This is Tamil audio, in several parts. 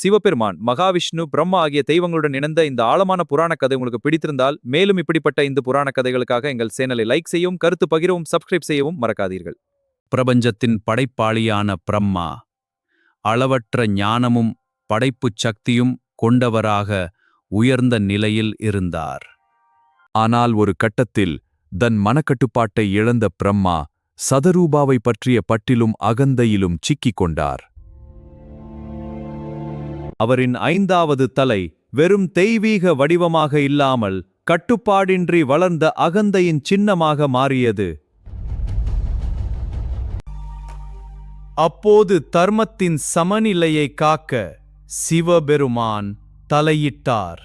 சிவபெருமான், மகாவிஷ்ணு, பிரம்மா ஆகிய தெய்வங்களுடன் இணைந்த இந்த ஆழமான புராண கதை உங்களுக்கு பிடித்திருந்தால், மேலும் இப்படிப்பட்ட இந்த புராண கதைகளுக்காக எங்கள் சேனலை லைக் செய்யவும், கருத்து பகிரவும், சப்ஸ்கிரைப் செய்யவும் மறக்காதீர்கள். பிரபஞ்சத்தின் படைப்பாளியான பிரம்மா, அளவற்ற ஞானமும் படைப்புச் சக்தியும் கொண்டவராக உயர்ந்த நிலையில் இருந்தார். ஆனால் ஒரு கட்டத்தில் தன் மனக்கட்டுப்பாட்டை இழந்த பிரம்மா சதரூபாவை பற்றிய பட்டிலும் அகந்தையிலும் சிக்கிக் கொண்டார். அவரின் 5வது தலை வெறும் தெய்வீக வடிவமாக இல்லாமல் கட்டுப்பாடின்றி வளர்ந்த அகந்தையின் சின்னமாக மாறியது. அப்போது தர்மத்தின் சமநிலையை காக்க சிவபெருமான் தலையிட்டார்.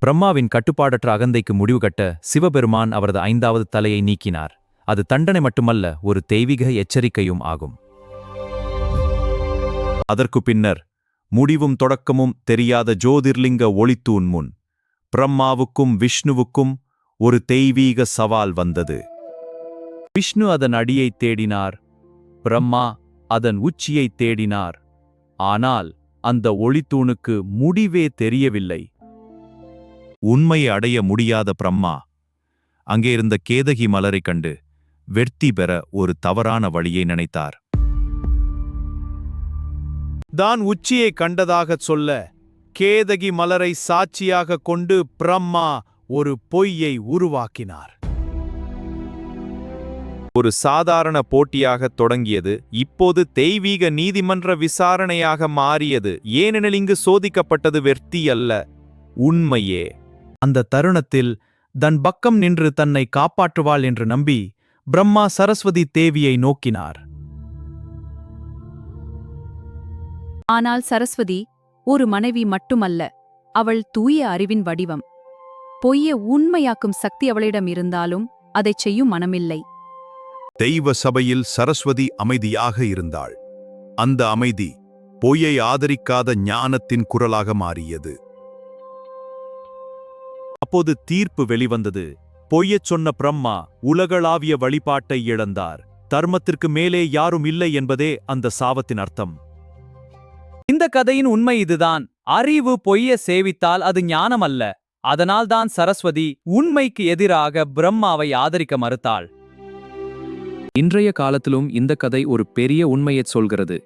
பிரம்மாவின் கட்டுப்பாடற்ற அகந்தைக்கு முடிவு கட்ட சிவபெருமான் அவரது 5வது தலையை நீக்கினார். அது தண்டனை மட்டுமல்ல, ஒரு தெய்வீக எச்சரிக்கையும் ஆகும். அதற்கு பின்னர் முடிவும் தொடக்கமும் தெரியாத ஜோதிர்லிங்க ஒளித்தூண் முன் பிரம்மாவுக்கும் விஷ்ணுவுக்கும் ஒரு தெய்வீக சவால் வந்தது. விஷ்ணு அதன் அடியை தேடினார், பிரம்மா அதன் உச்சியை தேடினார். ஆனால் அந்த ஒளித்தூணுக்கு முடிவே தெரியவில்லை. உண்மையை அடைய முடியாத பிரம்மா அங்கே இருந்த கேதகி மலரை கண்டு வெற்றி பெற ஒரு தவறான வழியை நினைத்தார். தான் உச்சியை கண்டதாகச் சொல்ல கேதகி மலரை சாட்சியாக கொண்டு பிரம்மா ஒரு பொய்யை உருவாக்கினார். ஒரு சாதாரண போட்டியாக தொடங்கியது இப்போது தெய்வீக நீதிமன்ற விசாரணையாக மாறியது. ஏனெனில் இங்கு சோதிக்கப்பட்டது வெற்றி அல்ல, உண்மையே. அந்த தருணத்தில் தன் பக்கம் நின்று தன்னை காப்பாற்றுவாள் என்று நம்பி பிரம்மா சரஸ்வதி தேவியை நோக்கினார். ஆனால் சரஸ்வதி ஒரு மனைவி மட்டுமல்ல, அவள் தூய அறிவின் வடிவம். பொய்யை உண்மையாக்கும் சக்தி அவளிடம் இருந்தாலும் அதைச் செய்யும் மனமில்லை. தெய்வ சபையில் சரஸ்வதி அமைதியாக இருந்தாள். அந்த அமைதி பொய்யை ஆதரிக்காத ஞானத்தின் குரலாக மாறியது. அப்போது தீர்ப்பு வெளிவந்தது. பொய்யச் சொன்ன பிரம்மா உலகளாவிய வழிபாட்டை இழந்தார். தர்மத்திற்கு மேலே யாரும் இல்லை என்பதே அந்த சாபத்தின் அர்த்தம். இந்த கதையின் உண்மை இதுதான். அறிவு பொய்ய சேவித்தால் அது ஞானம் அல்ல. அதனால்தான் சரஸ்வதி உண்மைக்கு எதிராக பிரம்மாவை ஆதரிக்க மறுத்தாள். இன்றைய காலத்திலும் இந்த கதை ஒரு பெரிய உண்மையைச் சொல்கிறது.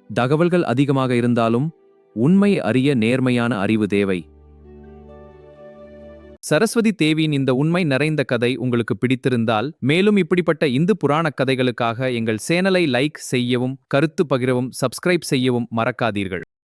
தகவல்கள் அதிகமாக இருந்தாலும் உண்மை அறிய நேர்மையான அறிவு தேவை. சரஸ்வதி தேவியின் இந்த உண்மை நிறைந்த கதை உங்களுக்கு பிடித்திருந்தால், மேலும் இப்படிப்பட்ட இந்து புராணக் கதைகளுக்காக எங்கள் சேனலை லைக் செய்யவும், கருத்து பகிரவும், சப்ஸ்கிரைப் செய்யவும் மறக்காதீர்கள்.